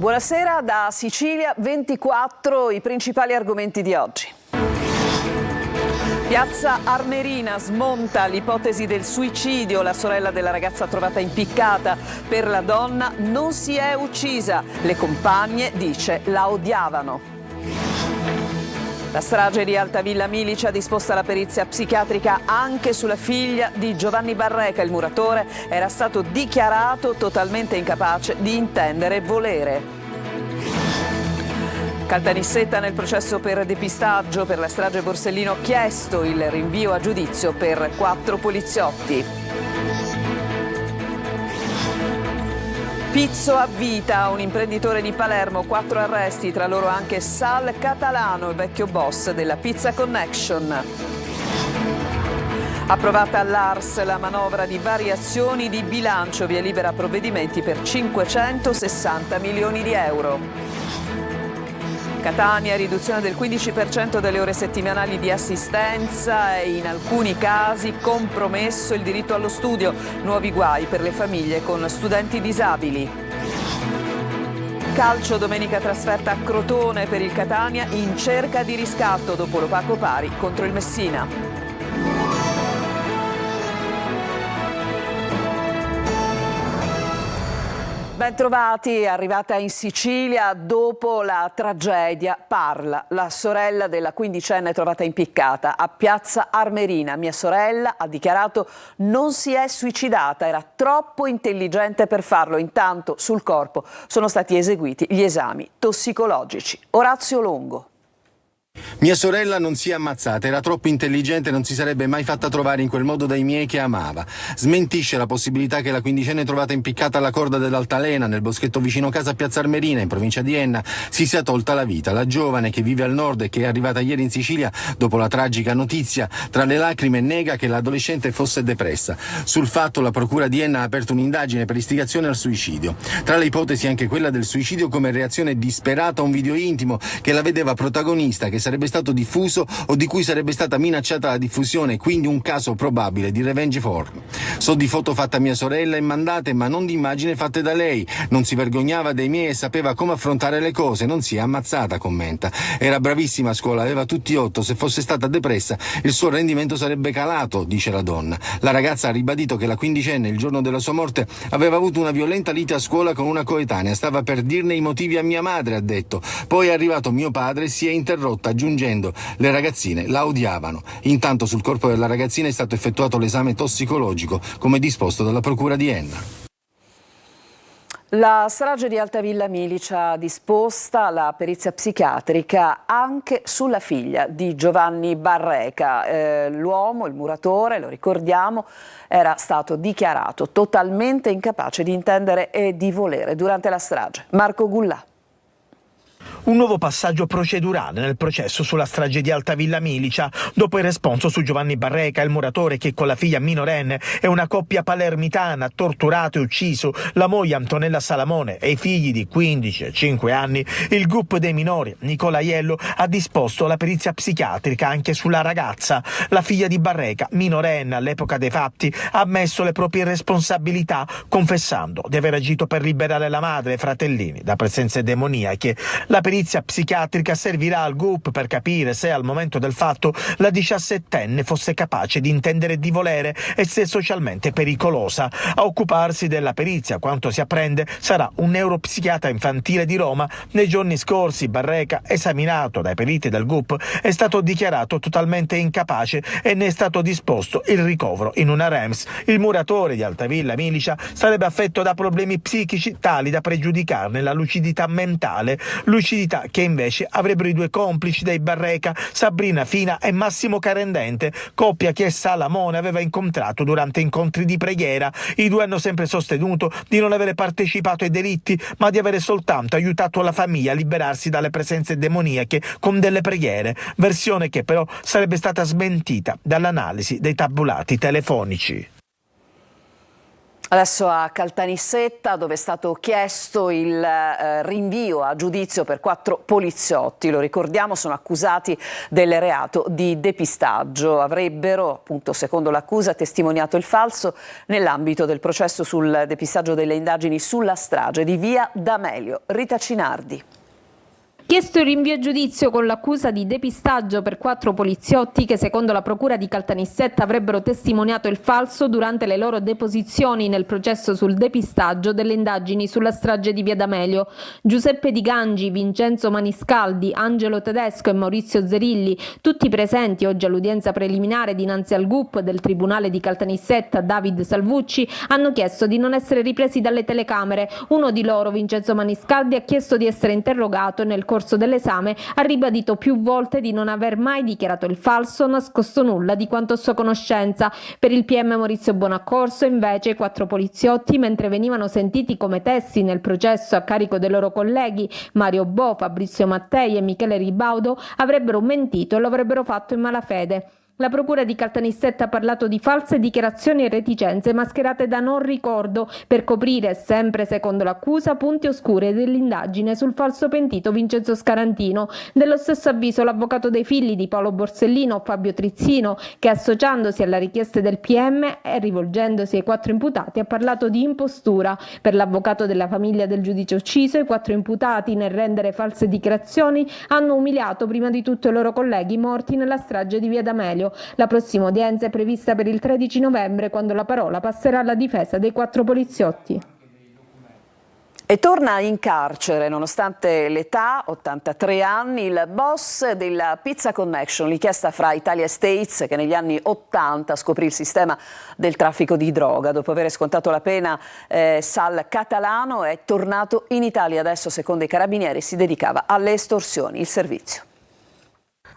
Buonasera da Sicilia 24, i principali argomenti di oggi. Piazza Armerina smonta l'ipotesi del suicidio, la sorella della ragazza trovata impiccata. Per la donna non si è uccisa, le compagne, dice, la odiavano. La strage di Altavilla Milice ha disposta la perizia psichiatrica anche sulla figlia di Giovanni Barreca. Il muratore era stato dichiarato totalmente incapace di intendere e volere. Caltanissetta nel processo per depistaggio per la strage Borsellino, chiesto il rinvio a giudizio per 4 poliziotti. Pizzo a vita, un imprenditore di Palermo, 4 arresti, tra loro anche Sal Catalano, il vecchio boss della Pizza Connection. Approvata all'Ars la manovra di variazioni di bilancio, via libera provvedimenti per 560 milioni di euro. Catania, riduzione del 15% delle ore settimanali di assistenza e in alcuni casi compromesso il diritto allo studio. Nuovi guai per le famiglie con studenti disabili. Calcio, domenica trasferta a Crotone per il Catania in cerca di riscatto dopo l'opaco pari contro il Messina. Bentrovati, arrivata in Sicilia dopo la tragedia. Parla la sorella della quindicenne trovata impiccata a Piazza Armerina. Mia sorella, ha dichiarato, non si è suicidata, era troppo intelligente per farlo. Intanto sul corpo sono stati eseguiti gli esami tossicologici. Orazio Longo. Mia sorella non si è ammazzata, era troppo intelligente, non si sarebbe mai fatta trovare in quel modo dai miei che amava. Smentisce la possibilità che la quindicenne trovata impiccata alla corda dell'Altalena, nel boschetto vicino casa a Piazza Armerina, in provincia di Enna, si sia tolta la vita. La giovane, che vive al nord e che è arrivata ieri in Sicilia dopo la tragica notizia, tra le lacrime nega che l'adolescente fosse depressa. Sul fatto la procura di Enna ha aperto un'indagine per istigazione al suicidio. Tra le ipotesi anche quella del suicidio come reazione disperata a un video intimo che la vedeva protagonista, che sarebbe stato diffuso o di cui sarebbe stata minacciata la diffusione, quindi un caso probabile di revenge porn. So di foto fatte a mia sorella e mandate, ma non di immagini fatte da lei. Non si vergognava dei miei e sapeva come affrontare le cose, non si è ammazzata, commenta. Era bravissima a scuola, aveva tutti 8, se fosse stata depressa il suo rendimento sarebbe calato, dice la donna. La ragazza ha ribadito che la quindicenne il giorno della sua morte aveva avuto una violenta lite a scuola con una coetanea, stava per dirne i motivi a mia madre, ha detto. Poi è arrivato mio padre e si è interrotta, aggiungendo le ragazzine la odiavano. Intanto sul corpo della ragazzina è stato effettuato l'esame tossicologico come disposto dalla procura di Enna. La strage di Altavilla Milice ha disposta la perizia psichiatrica anche sulla figlia di Giovanni Barreca. L'uomo, il muratore, lo ricordiamo, era stato dichiarato totalmente incapace di intendere e di volere durante la strage. Marco Gullà. Un nuovo passaggio procedurale nel processo sulla strage di Altavilla Milice, dopo il responso su Giovanni Barreca, il muratore che con la figlia minorenne e una coppia palermitana ha torturato e ucciso la moglie Antonella Salamone e i figli di 15 e 5 anni. Il GUP dei minori, Nicola Aiello, ha disposto la perizia psichiatrica anche sulla ragazza. La figlia di Barreca, minorenne all'epoca dei fatti, ha ammesso le proprie responsabilità, confessando di aver agito per liberare la madre e i fratellini da presenze demoniache. La perizia psichiatrica servirà al GUP per capire se al momento del fatto la 17enne fosse capace di intendere e di volere e se socialmente pericolosa. A occuparsi della perizia, quanto si apprende, sarà un neuropsichiatra infantile di Roma. Nei giorni scorsi Barreca, esaminato dai periti del GUP, è stato dichiarato totalmente incapace e ne è stato disposto il ricovero in una REMS. Il muratore di Altavilla Milice sarebbe affetto da problemi psichici tali da pregiudicarne la lucidità mentale, lucidità che invece avrebbero i due complici dei Barreca, Sabrina Fina e Massimo Carendente, coppia che Salamone aveva incontrato durante incontri di preghiera. I due hanno sempre sostenuto di non avere partecipato ai delitti, ma di avere soltanto aiutato la famiglia a liberarsi dalle presenze demoniache con delle preghiere, versione che però sarebbe stata smentita dall'analisi dei tabulati telefonici. Adesso a Caltanissetta, dove è stato chiesto il rinvio a giudizio per 4 poliziotti. Lo ricordiamo, sono accusati del reato di depistaggio. Avrebbero, appunto, secondo l'accusa, testimoniato il falso nell'ambito del processo sul depistaggio delle indagini sulla strage di via D'Amelio. Rita Cinardi. Chiesto il rinvio a giudizio con l'accusa di depistaggio per 4 poliziotti che secondo la procura di Caltanissetta avrebbero testimoniato il falso durante le loro deposizioni nel processo sul depistaggio delle indagini sulla strage di via D'Amelio. Giuseppe Di Gangi, Vincenzo Maniscaldi, Angelo Tedesco e Maurizio Zerilli, tutti presenti oggi all'udienza preliminare dinanzi al GUP del Tribunale di Caltanissetta, David Salvucci, hanno chiesto di non essere ripresi dalle telecamere. Uno di loro, Vincenzo Maniscaldi, ha chiesto di essere interrogato nel corso dell'esame, ha ribadito più volte di non aver mai dichiarato il falso, nascosto nulla di quanto a sua conoscenza. Per il PM Maurizio Bonaccorso, invece, i 4 poliziotti, mentre venivano sentiti come testi nel processo a carico dei loro colleghi Mario Bo, Fabrizio Mattei e Michele Ribaudo, avrebbero mentito e lo avrebbero fatto in malafede. La procura di Caltanissetta ha parlato di false dichiarazioni e reticenze mascherate da non ricordo per coprire, sempre secondo l'accusa, punti oscuri dell'indagine sul falso pentito Vincenzo Scarantino. Dello stesso avviso l'avvocato dei figli di Paolo Borsellino, Fabio Trizzino, che associandosi alla richiesta del PM e rivolgendosi ai 4 imputati ha parlato di impostura. Per l'avvocato della famiglia del giudice ucciso, i 4 imputati nel rendere false dichiarazioni hanno umiliato prima di tutto i loro colleghi morti nella strage di via D'Amelio. La prossima udienza è prevista per il 13 novembre, quando la parola passerà alla difesa dei 4 poliziotti. E torna in carcere, nonostante l'età, 83 anni, il boss della Pizza Connection, l'inchiesta fra Italia e States, che negli anni 80 scoprì il sistema del traffico di droga. Dopo aver scontato la pena, Sal Catalano è tornato in Italia. Adesso, secondo i carabinieri, si dedicava alle estorsioni. Il servizio.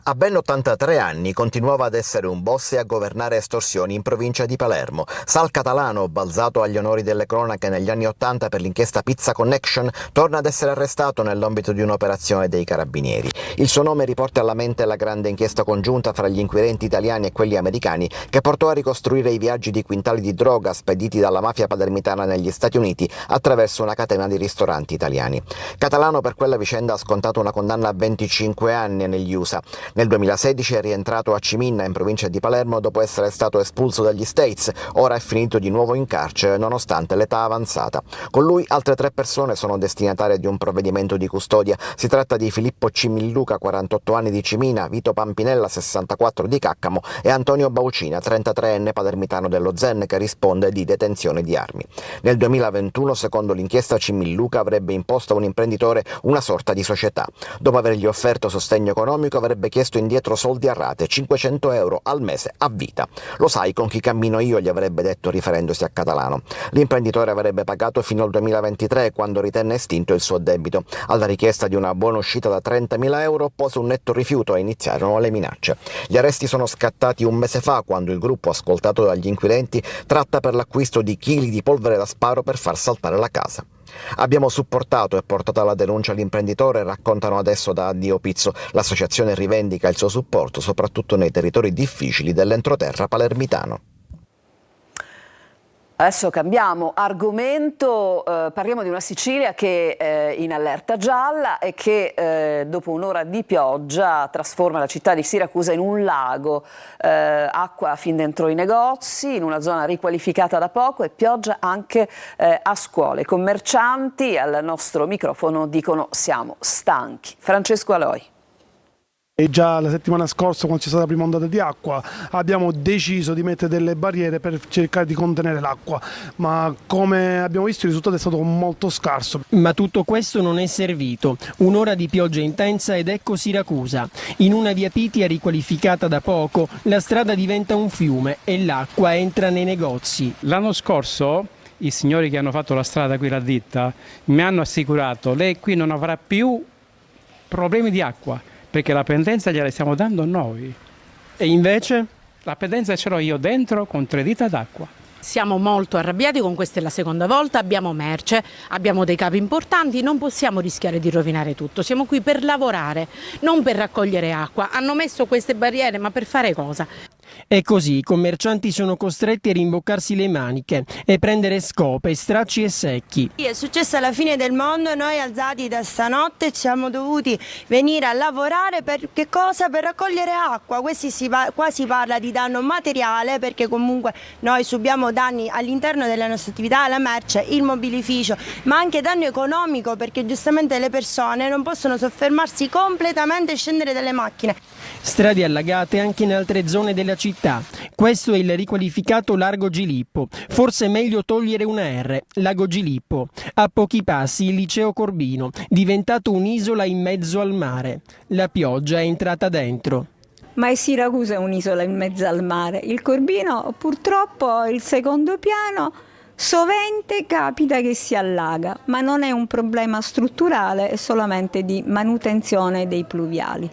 A ben 83 anni continuava ad essere un boss e a governare estorsioni in provincia di Palermo. Sal Catalano, balzato agli onori delle cronache negli anni 80 per l'inchiesta Pizza Connection, torna ad essere arrestato nell'ambito di un'operazione dei carabinieri. Il suo nome riporta alla mente la grande inchiesta congiunta fra gli inquirenti italiani e quelli americani che portò a ricostruire i viaggi di quintali di droga spediti dalla mafia palermitana negli Stati Uniti attraverso una catena di ristoranti italiani. Catalano per quella vicenda ha scontato una condanna a 25 anni negli USA. Nel 2016 è rientrato a Ciminna, in provincia di Palermo, dopo essere stato espulso dagli States. Ora è finito di nuovo in carcere, nonostante l'età avanzata. Con lui altre 3 persone sono destinatarie di un provvedimento di custodia. Si tratta di Filippo Cimilluca, 48 anni di Cimina, Vito Pampinella, 64 di Caccamo e Antonio Baucina, 33enne palermitano dello Zen, che risponde di detenzione di armi. Nel 2021, secondo l'inchiesta, Cimilluca avrebbe imposto a un imprenditore una sorta di società. Dopo avergli offerto sostegno economico, avrebbe chiesto indietro soldi a rate, 500 euro al mese a vita. Lo sai con chi cammino io, gli avrebbe detto riferendosi a Catalano. L'imprenditore avrebbe pagato fino al 2023, quando ritenne estinto il suo debito. Alla richiesta di una buona uscita da 30.000 euro pose un netto rifiuto e iniziarono le minacce. Gli arresti sono scattati un mese fa, quando il gruppo, ascoltato dagli inquirenti, tratta per l'acquisto di chili di polvere da sparo per far saltare la casa. Abbiamo supportato e portato alla denuncia l'imprenditore, raccontano adesso da Addio Pizzo. L'associazione rivendica il suo supporto soprattutto nei territori difficili dell'entroterra palermitano. Adesso cambiamo argomento, parliamo di una Sicilia che è in allerta gialla e che dopo un'ora di pioggia trasforma la città di Siracusa in un lago, acqua fin dentro i negozi, in una zona riqualificata da poco, e pioggia anche a scuole. I commercianti al nostro microfono dicono: siamo stanchi. Francesco Aloi. E già la settimana scorsa, quando c'è stata la prima ondata di acqua, abbiamo deciso di mettere delle barriere per cercare di contenere l'acqua, ma come abbiamo visto il risultato è stato molto scarso. Ma tutto questo non è servito. Un'ora di pioggia intensa ed ecco Siracusa. In una via Pitia riqualificata da poco, la strada diventa un fiume e l'acqua entra nei negozi. L'anno scorso i signori che hanno fatto la strada qui, la ditta, mi hanno assicurato: lei qui non avrà più problemi di acqua, perché la pendenza gliela stiamo dando noi. E invece? La pendenza ce l'ho io dentro con 3 dita d'acqua. Siamo molto arrabbiati, con questa è la seconda volta, abbiamo merce, abbiamo dei capi importanti, non possiamo rischiare di rovinare tutto. Siamo qui per lavorare, non per raccogliere acqua. Hanno messo queste barriere, ma per fare cosa? E così i commercianti sono costretti a rimboccarsi le maniche e prendere scope, stracci e secchi. È successa la fine del mondo, noi alzati da stanotte siamo dovuti venire a lavorare per che cosa? Per raccogliere acqua. Qua si parla di danno materiale, perché comunque noi subiamo danni all'interno della nostra attività, la merce, il mobilificio, ma anche danno economico, perché giustamente le persone non possono soffermarsi completamente e scendere dalle macchine. Strade allagate anche in altre zone della città. Questo è il riqualificato Largo Gilippo. Forse è meglio togliere una R, Lago Gilippo. A pochi passi il liceo Corbino, diventato un'isola in mezzo al mare. La pioggia è entrata dentro. Ma è Siracusa un'isola in mezzo al mare. Il Corbino purtroppo il secondo piano sovente capita che si allaga, ma non è un problema strutturale, è solamente di manutenzione dei pluviali.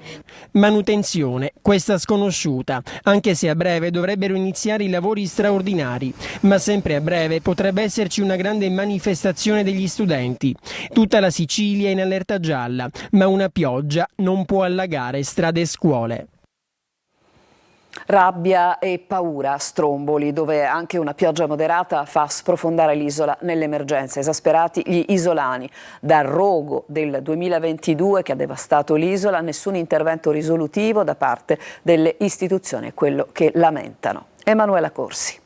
Manutenzione, questa sconosciuta, anche se a breve dovrebbero iniziare i lavori straordinari, ma sempre a breve potrebbe esserci una grande manifestazione degli studenti. Tutta la Sicilia è in allerta gialla, ma una pioggia non può allagare strade e scuole. Rabbia e paura a Stromboli, dove anche una pioggia moderata fa sprofondare l'isola nell'emergenza. Esasperati gli isolani. Dal rogo del 2022 che ha devastato l'isola, nessun intervento risolutivo da parte delle istituzioni, è quello che lamentano. Emanuela Corsi.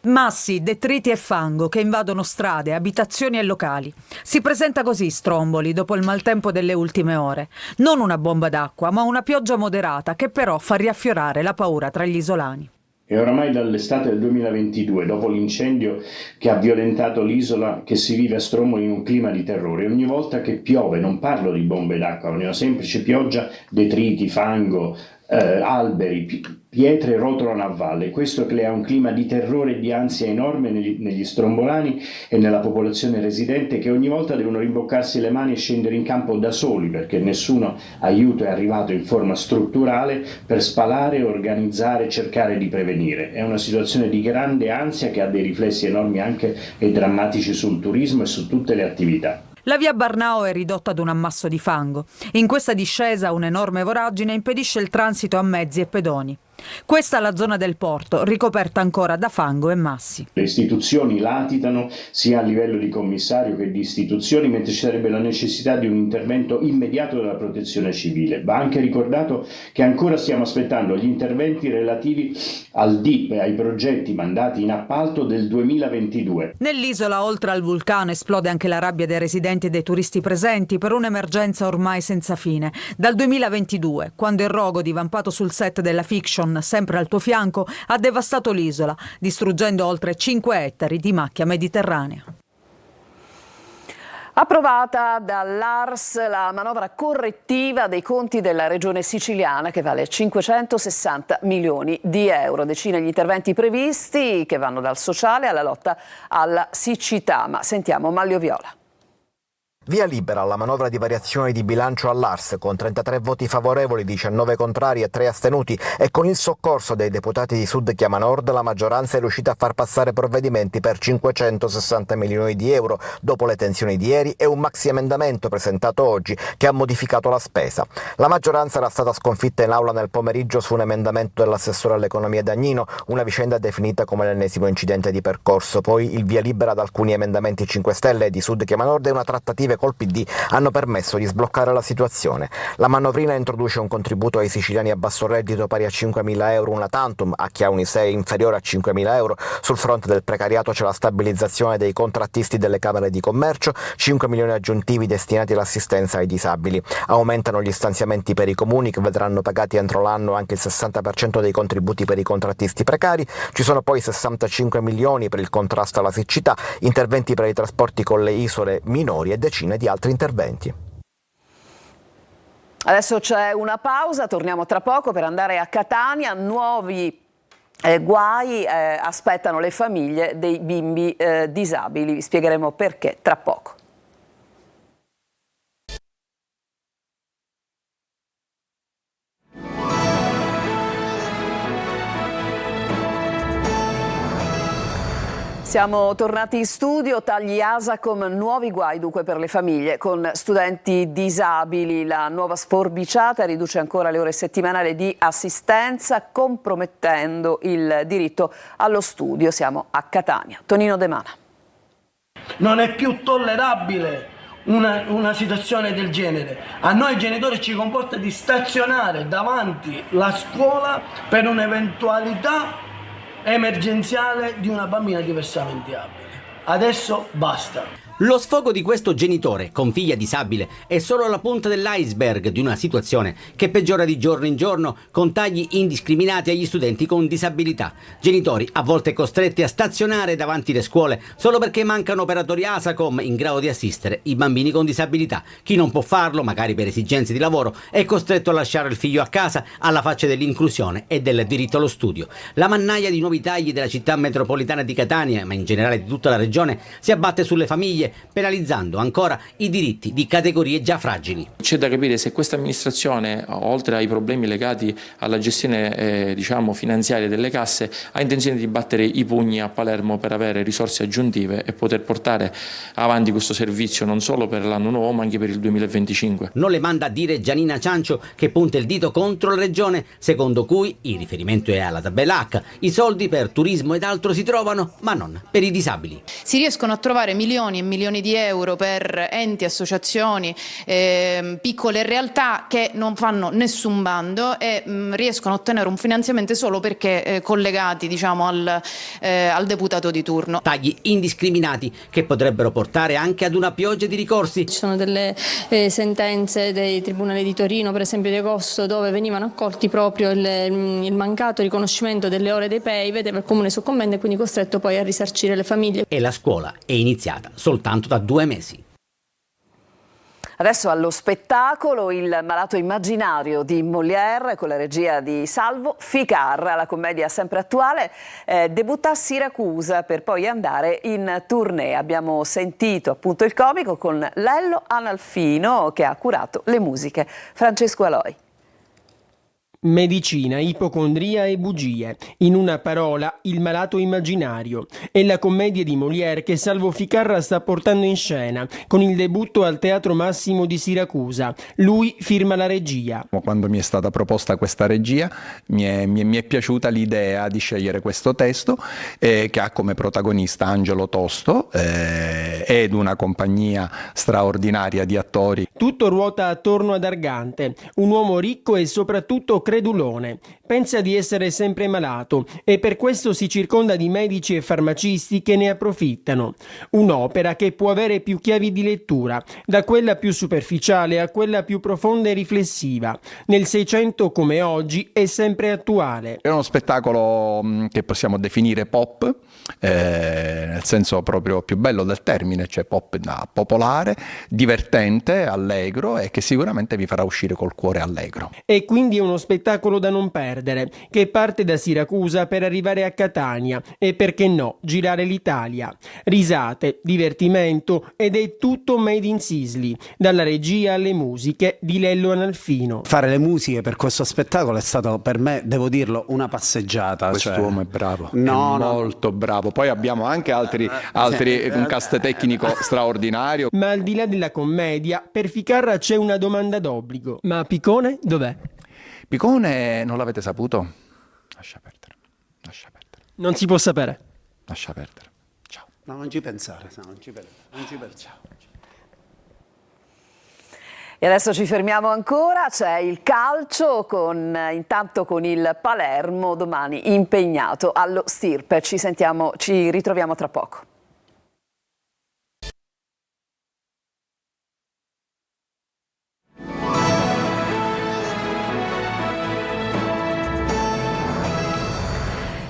Massi, detriti e fango che invadono strade, abitazioni e locali. Si presenta così Stromboli dopo il maltempo delle ultime ore. Non una bomba d'acqua, ma una pioggia moderata che però fa riaffiorare la paura tra gli isolani. È oramai dall'estate del 2022, dopo l'incendio che ha violentato l'isola, che si vive a Stromboli in un clima di terrore. Ogni volta che piove, non parlo di bombe d'acqua, ma di una semplice pioggia, detriti, fango, alberi, pietre rotolano a valle. Questo crea un clima di terrore e di ansia enorme negli strombolani e nella popolazione residente, che ogni volta devono rimboccarsi le mani e scendere in campo da soli, perché nessuno aiuto è arrivato in forma strutturale per spalare, organizzare, cercare di prevenire. È una situazione di grande ansia che ha dei riflessi enormi anche e drammatici sul turismo e su tutte le attività. La via Barnao è ridotta ad un ammasso di fango. In questa discesa un'enorme voragine impedisce il transito a mezzi e pedoni. Questa è la zona del porto, ricoperta ancora da fango e massi. Le istituzioni latitano sia a livello di commissario che di istituzioni, mentre ci sarebbe la necessità di un intervento immediato della protezione civile. Va anche ricordato che ancora stiamo aspettando gli interventi relativi al DIP e ai progetti mandati in appalto del 2022. Nell'isola, oltre al vulcano, esplode anche la rabbia dei residenti e dei turisti presenti per un'emergenza ormai senza fine. Dal 2022, quando il rogo divampato sul set della fiction Sempre al tuo fianco, ha devastato l'isola, distruggendo oltre 5 ettari di macchia mediterranea. Approvata dall'ARS la manovra correttiva dei conti della regione siciliana, che vale 560 milioni di euro. Decine gli interventi previsti che vanno dal sociale alla lotta alla siccità. Ma sentiamo Manlio Viola. Via libera alla manovra di variazione di bilancio all'ARS con 33 voti favorevoli, 19 contrari e 3 astenuti, e con il soccorso dei deputati di Sud Chiama Nord la maggioranza è riuscita a far passare provvedimenti per 560 milioni di euro dopo le tensioni di ieri e un maxi emendamento presentato oggi che ha modificato la spesa. La maggioranza era stata sconfitta in aula nel pomeriggio su un emendamento dell'assessore all'economia Dagnino, una vicenda definita come l'ennesimo incidente di percorso. Poi il via libera ad alcuni emendamenti 5 Stelle di Sud Chiama Nord e una trattativa col PD hanno permesso di sbloccare la situazione. La manovrina introduce un contributo ai siciliani a basso reddito pari a 5.000 euro una tantum, a chi ha un ISEE inferiore a 5.000 euro. Sul fronte del precariato c'è la stabilizzazione dei contrattisti delle camere di commercio, 5 milioni aggiuntivi destinati all'assistenza ai disabili. Aumentano gli stanziamenti per i comuni, che vedranno pagati entro l'anno anche il 60% dei contributi per i contrattisti precari. Ci sono poi 65 milioni per il contrasto alla siccità, interventi per i trasporti con le isole minori e decine di altri interventi. Adesso c'è una pausa, torniamo tra poco per andare a Catania. Nuovi guai aspettano le famiglie dei bimbi disabili. Vi spiegheremo perché tra poco. Siamo tornati in studio, tagli Asacom, nuovi guai dunque per le famiglie con studenti disabili. La nuova sforbiciata riduce ancora le ore settimanali di assistenza, compromettendo il diritto allo studio. Siamo a Catania. Tonino De Mana. Non è più tollerabile una situazione del genere. A noi genitori ci comporta di stazionare davanti la scuola per un'eventualità emergenziale di una bambina diversamente abile. Adesso basta. Lo sfogo di questo genitore con figlia disabile è solo la punta dell'iceberg di una situazione che peggiora di giorno in giorno con tagli indiscriminati agli studenti con disabilità. Genitori a volte costretti a stazionare davanti le scuole solo perché mancano operatori Asacom in grado di assistere i bambini con disabilità. Chi non può farlo, magari per esigenze di lavoro, è costretto a lasciare il figlio a casa alla faccia dell'inclusione e del diritto allo studio. La mannaia di nuovi tagli della città metropolitana di Catania, ma in generale di tutta la regione, si abbatte sulle famiglie, penalizzando ancora i diritti di categorie già fragili. C'è da capire se questa amministrazione, oltre ai problemi legati alla gestione finanziaria delle casse, ha intenzione di battere i pugni a Palermo per avere risorse aggiuntive e poter portare avanti questo servizio non solo per l'anno nuovo ma anche per il 2025. Non le manda a dire Gianina Ciancio, che punta il dito contro la regione, secondo cui, il riferimento è alla tabella H, i soldi per turismo ed altro si trovano, ma non per i disabili. Si riescono a trovare milioni e milioni di euro per enti, associazioni, piccole realtà che non fanno nessun bando e riescono a ottenere un finanziamento solo perché collegati al deputato di turno. Tagli indiscriminati che potrebbero portare anche ad una pioggia di ricorsi. Ci sono delle sentenze dei tribunali di Torino, per esempio di agosto, dove venivano accolti proprio il mancato riconoscimento delle ore dei PEI, vedeva il comune soccombente e quindi costretto poi a risarcire le famiglie. E la scuola è iniziata soltanto da 2 mesi. Adesso allo spettacolo Il malato immaginario di Molière con la regia di Salvo Ficarra. La commedia sempre attuale debutta a Siracusa per poi andare in tournée. Abbiamo sentito appunto il comico con Lello Analfino che ha curato le musiche. Francesco Aloi. Medicina, ipocondria e bugie. In una parola, Il malato immaginario. È la commedia di Molière che Salvo Ficarra sta portando in scena, con il debutto al Teatro Massimo di Siracusa. Lui firma la regia. Quando mi è stata proposta questa regia, mi è piaciuta l'idea di scegliere questo testo, che ha come protagonista Angelo Tosto ed una compagnia straordinaria di attori. Tutto ruota attorno ad Argante, un uomo ricco e soprattutto credulone. Pensa di essere sempre malato e per questo si circonda di medici e farmacisti che ne approfittano. Un'opera che può avere più chiavi di lettura, da quella più superficiale a quella più profonda e riflessiva. Nel Seicento come oggi è sempre attuale. È uno spettacolo che possiamo definire pop, nel senso proprio più bello del termine, cioè pop popolare, divertente, allegro e che sicuramente vi farà uscire col cuore allegro. E quindi è uno spettacolo da non perdere, che parte da Siracusa per arrivare a Catania e, perché no, girare l'Italia. Risate, divertimento ed è tutto made in Sisli, dalla regia alle musiche di Lello Analfino. Fare le musiche per questo spettacolo è stato per me, devo dirlo, una passeggiata. Quest'uomo è bravo, molto bravo. Poi abbiamo anche altri un cast tecnico straordinario. Ma al di là della commedia, per Ficarra c'è una domanda d'obbligo. Ma Piccone dov'è? Piccone non l'avete saputo? Lascia perdere. Non si può sapere. Lascia perdere. Ciao. No, non ci pensare, non ci pensare. Ciao. E adesso ci fermiamo ancora, c'è il calcio intanto con il Palermo domani impegnato allo Stirpe. Ci ritroviamo tra poco.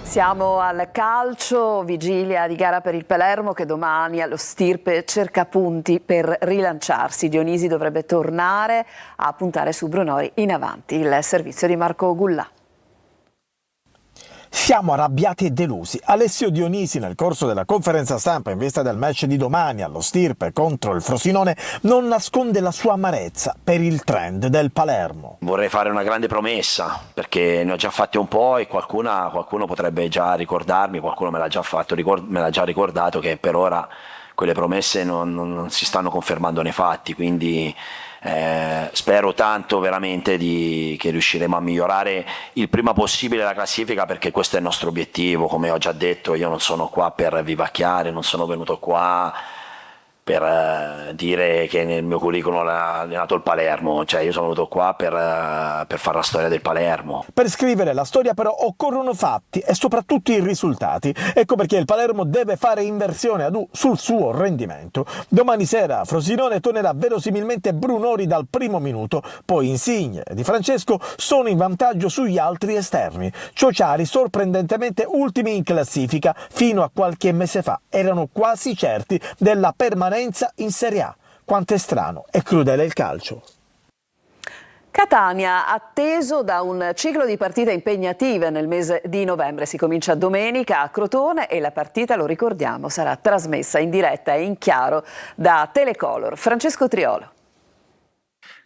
Siamo al calcio, vigilia di gara per il Palermo che domani allo Stirpe cerca punti per rilanciarsi. Dionisi dovrebbe tornare a puntare su Brunori in avanti, il servizio di Marco Gullà. Siamo arrabbiati e delusi. Alessio Dionisi, nel corso della conferenza stampa in vista del match di domani allo Stirpe contro il Frosinone, non nasconde la sua amarezza per il trend del Palermo. Vorrei fare una grande promessa, perché ne ho già fatte un po' e qualcuno potrebbe già ricordarmi, qualcuno me l'ha già ricordato che per ora quelle promesse non si stanno confermando nei fatti, quindi spero tanto veramente che riusciremo a migliorare il prima possibile la classifica, perché questo è il nostro obiettivo. Come ho già detto, io non sono qua per vivacchiare, non sono venuto qua per dire che nel mio curriculum è nato il Palermo, cioè io sono venuto qua per fare la storia del Palermo. Per scrivere la storia però occorrono fatti e soprattutto i risultati. Ecco perché il Palermo deve fare inversione ad U sul suo rendimento. Domani sera Frosinone tornerà verosimilmente Brunori dal primo minuto, poi Insigne e Di Francesco sono in vantaggio sugli altri esterni. Ciociari sorprendentemente ultimi in classifica, fino a qualche mese fa erano quasi certi della permanenza in Serie A. Quanto è strano e crudele il calcio. Catania, atteso da un ciclo di partite impegnative nel mese di novembre. Si comincia domenica a Crotone e la partita, lo ricordiamo, sarà trasmessa in diretta e in chiaro da Telecolor. Francesco Triolo.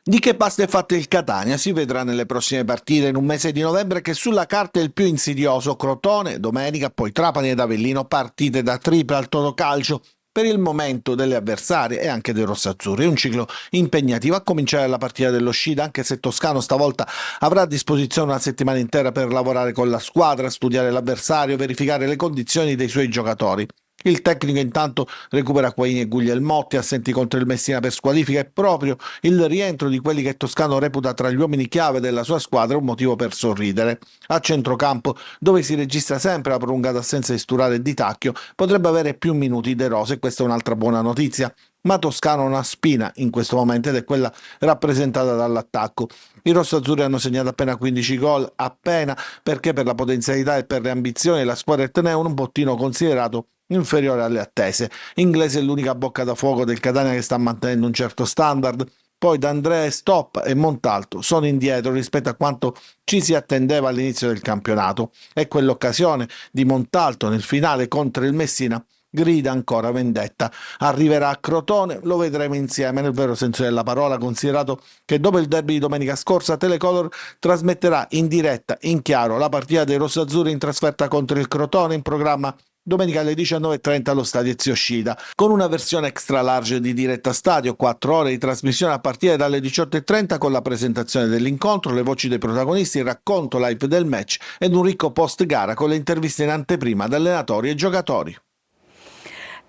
Di che pasta è fatto il Catania si vedrà nelle prossime partite in un mese di novembre che sulla carta è il più insidioso. Crotone, domenica, poi Trapani ed Avellino, partite da tripla al Totocalcio. Per il momento delle avversarie e anche dei rossazzurri. È un ciclo impegnativo a cominciare dalla partita dello Scida, anche se Toscano stavolta avrà a disposizione una settimana intera per lavorare con la squadra, studiare l'avversario, verificare le condizioni dei suoi giocatori. Il tecnico intanto recupera Quaini e Guglielmotti, assenti contro il Messina per squalifica, e proprio il rientro di quelli che Toscano reputa tra gli uomini chiave della sua squadra è un motivo per sorridere. A centrocampo, dove si registra sempre la prolungata assenza di Sturaro e di Tacchio, potrebbe avere più minuti De Rose e questa è un'altra buona notizia. Ma Toscano ha una spina in questo momento ed è quella rappresentata dall'attacco. I rossazzurri hanno segnato appena 15 gol, appena, perché per la potenzialità e per le ambizioni la squadra teneva un bottino considerato inferiore alle attese. Inglese è l'unica bocca da fuoco del Catania che sta mantenendo un certo standard. Poi D'Andrea, Stop e Montalto sono indietro rispetto a quanto ci si attendeva all'inizio del campionato, e quell'occasione di Montalto nel finale contro il Messina grida ancora vendetta. Arriverà a Crotone, lo vedremo insieme nel vero senso della parola, considerato che dopo il derby di domenica scorsa Telecolor trasmetterà in diretta, in chiaro, la partita dei rossazzurri in trasferta contro il Crotone, in programma domenica alle 19:30 allo stadio Ezio Scida, con una versione extra large di diretta stadio, 4 ore di trasmissione a partire dalle 18:30 con la presentazione dell'incontro, le voci dei protagonisti, il racconto live del match ed un ricco post gara con le interviste in anteprima da allenatori e giocatori.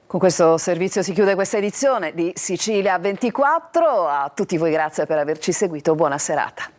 Con questo servizio si chiude questa edizione di Sicilia 24. A tutti voi grazie per averci seguito, buona serata.